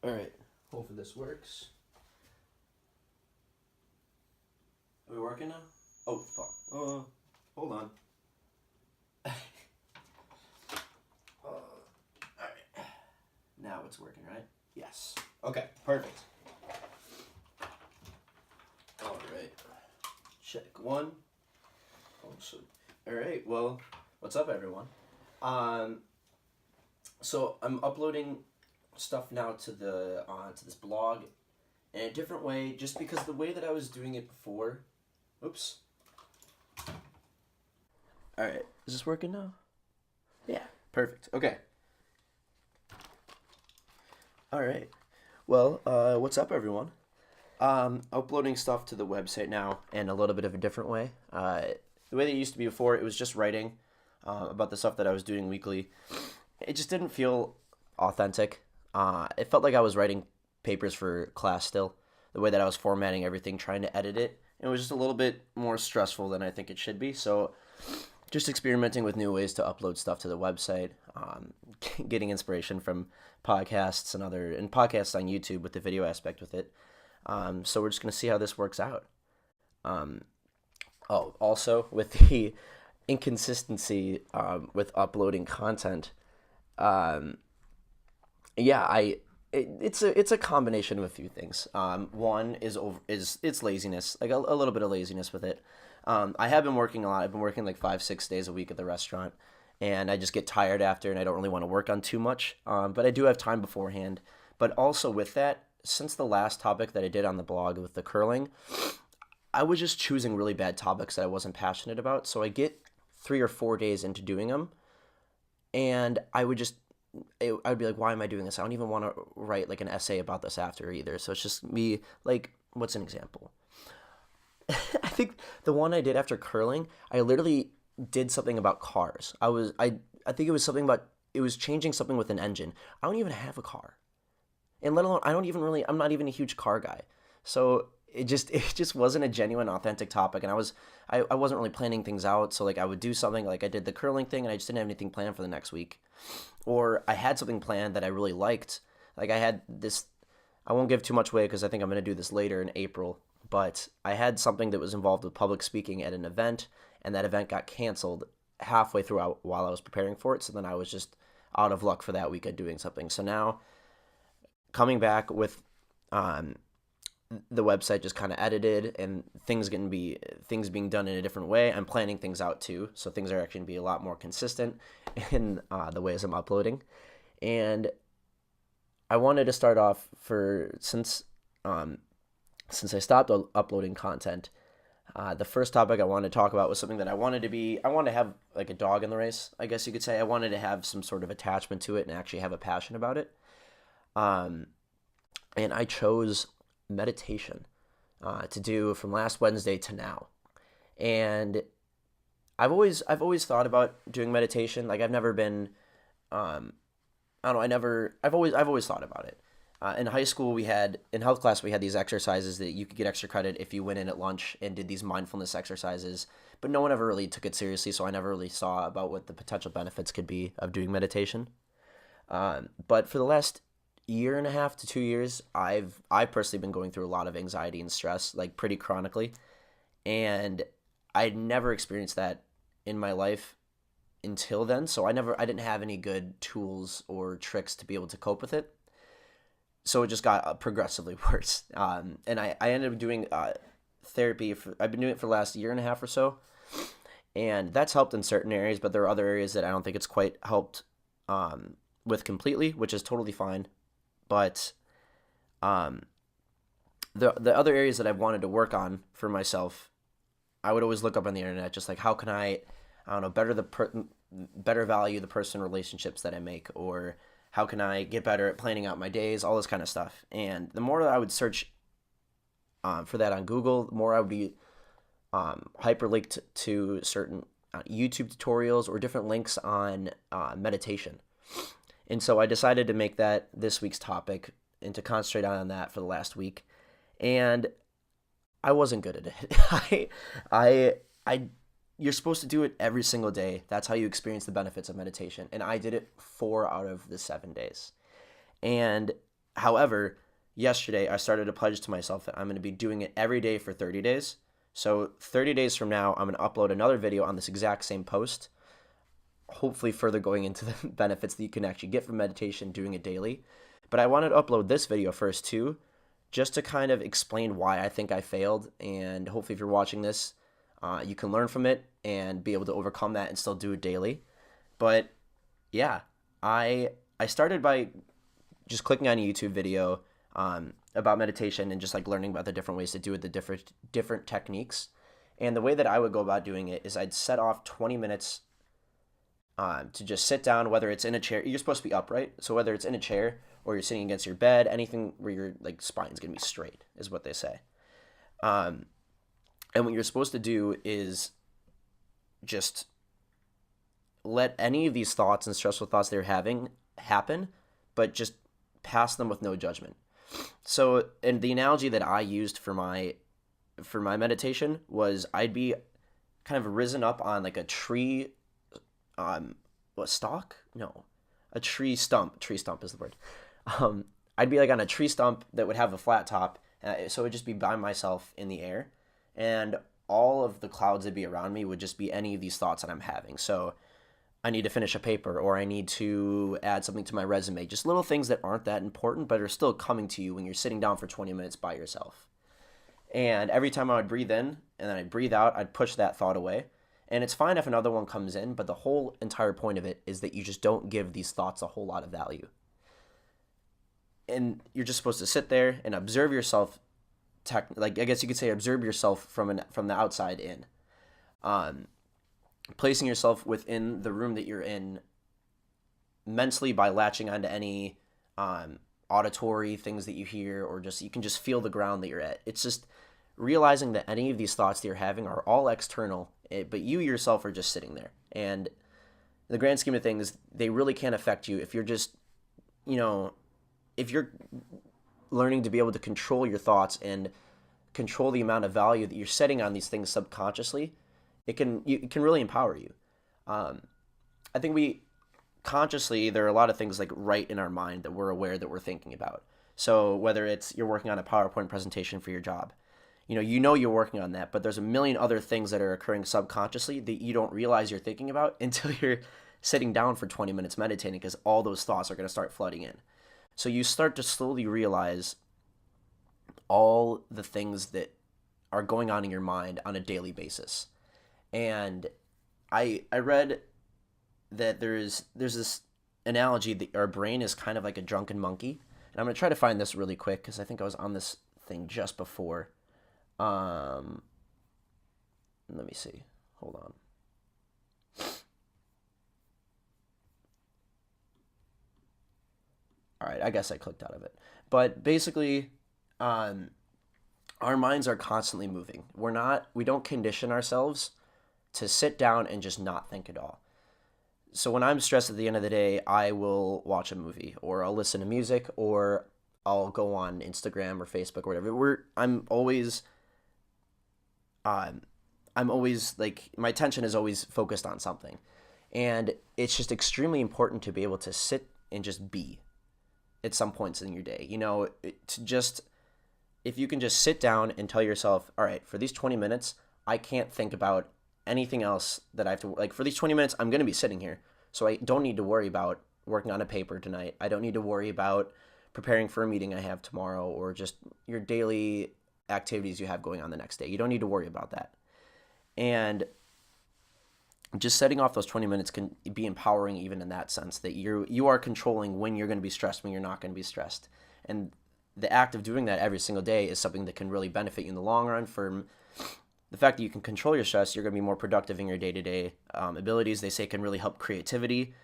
All right. Hopefully this works. Are we working now? Oh fuck. Hold on. All right. Now it's working, right? Yes. Okay. Perfect. All right. Check one. Oh, so. All right. Well, what's up, everyone? Um. So I'm uploading stuff now to this blog in a different way, just because the way that I was doing it before. Oops. All right. Is this working now? Yeah. Perfect. Okay. All right. Well, what's up, everyone? Uploading stuff to the website now in a little bit of a different way. The way that it used to be before, it was just writing about the stuff that I was doing weekly. It just didn't feel authentic. It felt like I was writing papers for class still. The way that I was formatting everything, trying to edit it, it was just a little bit more stressful than I think it should be. So, just experimenting with new ways to upload stuff to the website, getting inspiration from podcasts and podcasts on YouTube with the video aspect with it. So we're just gonna see how this works out. Um, also with the inconsistency with uploading content, um, yeah, it's a combination of a few things. One is it's laziness, like a little bit of laziness with it. I have been working a lot. I've been working like 5 6 days a week at the restaurant, and I just get tired after, and I don't really want to work on too much. But I do have time beforehand. But also with that, since the last topic that I did on the blog with the curling, I was just choosing really bad topics that I wasn't passionate about. So I get 3 or 4 days into doing them, and I would be like, why am I doing this? I don't even want to write like an essay about this after either. So it's just me, like, what's an example? I think the one I did after curling, I literally did something about cars. I think it was something about it was changing something with an engine. I don't even have a car. And let alone I'm not even a huge car guy. So it just wasn't a genuine authentic topic, and I wasn't really planning things out. So like I would do something like I did the curling thing, and I just didn't have anything planned for the next week. Or I had something planned that I really liked. Like I had this, I won't give too much away because I think I'm going to do this later in April, but I had something that was involved with public speaking at an event, and that event got canceled halfway through while I was preparing for it. So then I was just out of luck for that week at doing something. So now coming back with um, the website just kind of edited and things being done in a different way. I'm planning things out too, so things are actually going to be a lot more consistent in the ways I'm uploading. And I wanted to start off since I stopped uploading content. The first topic I wanted to talk about was something that I wanted to have like a dog in the race, I guess you could say. I wanted to have some sort of attachment to it and actually have a passion about it. Um, and I chose meditation to do from last Wednesday to now. And I've always thought about doing meditation. Like I've never been um, I don't know. I've always thought about it. In high school, in health class we had these exercises that you could get extra credit if you went in at lunch and did these mindfulness exercises. But no one ever really took it seriously, so I never really saw about what the potential benefits could be of doing meditation. But for the last year and a half to 2 years, I personally been going through a lot of anxiety and stress, like pretty chronically, and I'd never experienced that in my life until then. So I didn't have any good tools or tricks to be able to cope with it. So it just got progressively worse. And I ended up doing therapy. I've been doing it for the last year and a half or so, and that's helped in certain areas. But there are other areas that I don't think it's quite helped with completely, which is totally fine. But um, the other areas that I've wanted to work on for myself, I would always look up on the internet, just like how can I don't know, better value the personal relationships that I make, or how can I get better at planning out my days, all this kind of stuff. And the more that I would search for that on Google, the more I would be hyperlinked to certain YouTube tutorials or different links on meditation. And so I decided to make that this week's topic and to concentrate on that for the last week. And I wasn't good at it. I you're supposed to do it every single day. That's how you experience the benefits of meditation. And I did it 4 out of the 7 days. And However, yesterday I started a pledge to myself that I'm going to be doing it every day for 30 days. So 30 days from now, I'm going to upload another video on this exact same post, hopefully further going into the benefits that you can actually get from meditation doing it daily. But I wanted to upload this video first too, just to kind of explain why I think I failed. And hopefully if you're watching this, you can learn from it and be able to overcome that and still do it daily. But yeah, I started by just clicking on a YouTube video about meditation and just like learning about the different ways to do it, the different techniques. And the way that I would go about doing it is I'd set off 20 minutes to just sit down, whether it's in a chair. You're supposed to be upright, so whether it's in a chair or you're sitting against your bed, anything where your like spine's gonna be straight is what they say. And what you're supposed to do is just let any of these thoughts and stressful thoughts they're having happen, but just pass them with no judgment. So, and the analogy that I used for my meditation was I'd be kind of risen up on like a tree, what stalk? No, a tree stump. Tree stump is the word. I'd be like on a tree stump that would have a flat top, so it would just be by myself in the air, and all of the clouds that'd be around me would just be any of these thoughts that I'm having. So I need to finish a paper, or I need to add something to my resume. Just little things that aren't that important, but are still coming to you when you're sitting down for 20 minutes by yourself. And every time I would breathe in and then I'd breathe out, I'd push that thought away. And it's fine if another one comes in, but the whole entire point of it is that you just don't give these thoughts a whole lot of value. And you're just supposed to sit there and observe yourself, like I guess you could say observe yourself from the outside in. Placing yourself within the room that you're in mentally by latching onto any auditory things that you hear, or just you can just feel the ground that you're at. It's just realizing that any of these thoughts that you're having are all external, but you yourself are just sitting there. And in the grand scheme of things, they really can't affect you if you're just, if you're learning to be able to control your thoughts and control the amount of value that you're setting on these things subconsciously. It can really empower you. I think we consciously, there are a lot of things like right in our mind that we're aware that we're thinking about. So whether it's you're working on a PowerPoint presentation for your job, you know you're working on that, but there's a million other things that are occurring subconsciously that you don't realize you're thinking about until you're sitting down for 20 minutes meditating, because all those thoughts are going to start flooding in. So you start to slowly realize all the things that are going on in your mind on a daily basis. And I read that there's this analogy that our brain is kind of like a drunken monkey. And I'm going to try to find this really quick because I think I was on this thing just before. Let me see. Hold on. All right, I guess I clicked out of it. But basically, our minds are constantly moving. We don't condition ourselves to sit down and just not think at all. So when I'm stressed at the end of the day, I will watch a movie, or I'll listen to music, or I'll go on Instagram or Facebook or whatever. I'm always like, my attention is always focused on something. And it's just extremely important to be able to sit and just be at some points in your day. If you can just sit down and tell yourself, all right, for these 20 minutes, I can't think about anything else that I have to, like, for these 20 minutes, I'm going to be sitting here. So I don't need to worry about working on a paper tonight. I don't need to worry about preparing for a meeting I have tomorrow, or just your daily activities you have going on the next day. You don't need to worry about that. And just setting off those 20 minutes can be empowering even in that sense, that you are controlling when you're going to be stressed, when you're not going to be stressed. And the act of doing that every single day is something that can really benefit you in the long run. For the fact that you can control your stress, you're going to be more productive in your day-to-day abilities. They say can really help creativity.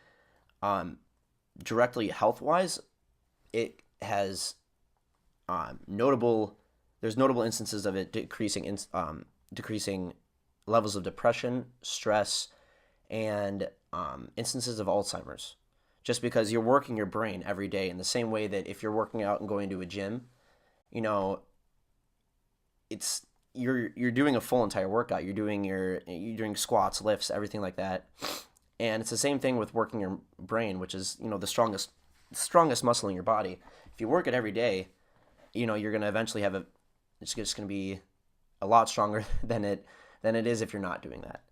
Directly health-wise, it has there's notable instances of it decreasing levels of depression, stress, and instances of Alzheimer's. Just because you're working your brain every day in the same way that if you're working out and going to a gym, it's you're doing a full entire workout. You're doing squats, lifts, everything like that. And it's the same thing with working your brain, which is the strongest muscle in your body. if you work it every day, you're going to eventually it's just going to be a lot stronger than it is if you're not doing that.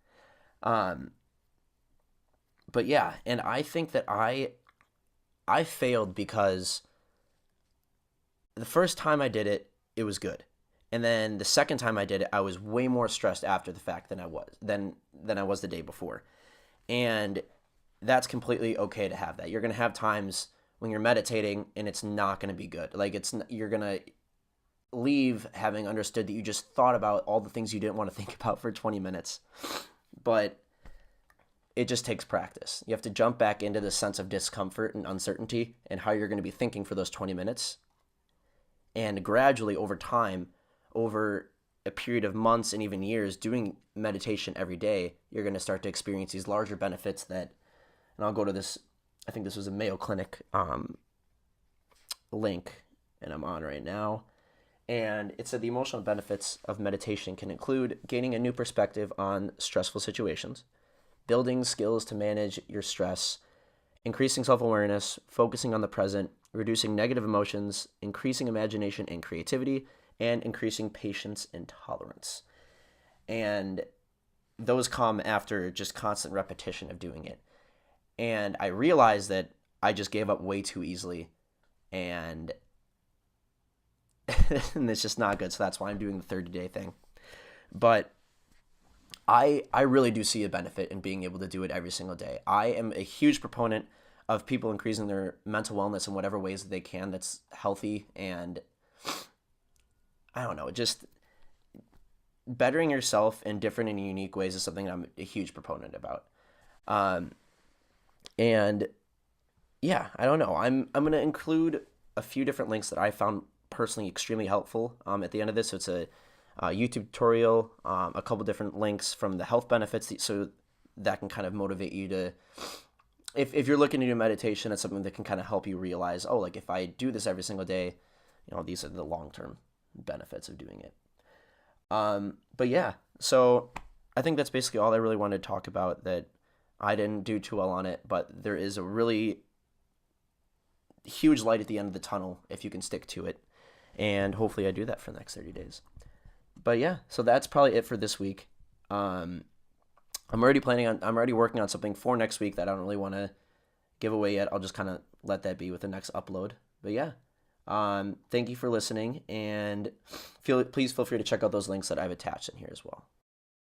But yeah, and I think that I failed because the first time I did it, it was good. And then the second time I did it, I was way more stressed after the fact than I was the day before. And that's completely okay to have that. You're going to have times when you're meditating and it's not going to be good. Like you're going to leave having understood that you just thought about all the things you didn't want to think about for 20 minutes. But it just takes practice. You have to jump back into the sense of discomfort and uncertainty and how you're going to be thinking for those 20 minutes. And gradually over time, over a period of months and even years doing meditation every day, you're going to start to experience these larger benefits and I'll go to this, I think this was a Mayo Clinic link, and I'm on right now. And it said the emotional benefits of meditation can include gaining a new perspective on stressful situations, building skills to manage your stress, increasing self-awareness, focusing on the present, reducing negative emotions, increasing imagination and creativity, and increasing patience and tolerance. And those come after just constant repetition of doing it. And I realized that I just gave up way too easily, and it's just not good. So that's why I'm doing the 30-day thing. But I really do see a benefit in being able to do it every single day. I am a huge proponent of people increasing their mental wellness in whatever ways that they can that's healthy, and I don't know, just bettering yourself in different and unique ways is something I'm a huge proponent about. And yeah, I don't know. I'm going to include a few different links that I found personally extremely helpful at the end of this. So it's a YouTube tutorial, a couple different links from the health benefits, so that can kind of motivate you to, if you're looking to do meditation, it's something that can kind of help you realize, oh, like if I do this every single day, these are the long-term benefits of doing it. But yeah, so I think that's basically all I really wanted to talk about, that I didn't do too well on it, but there is a really huge light at the end of the tunnel if you can stick to it. And hopefully I do that for the next 30 days. But yeah, so that's probably it for this week. I'm already working on something for next week that I don't really want to give away yet. I'll just kind of let that be with the next upload. But yeah, thank you for listening, and please feel free to check out those links that I've attached in here as well.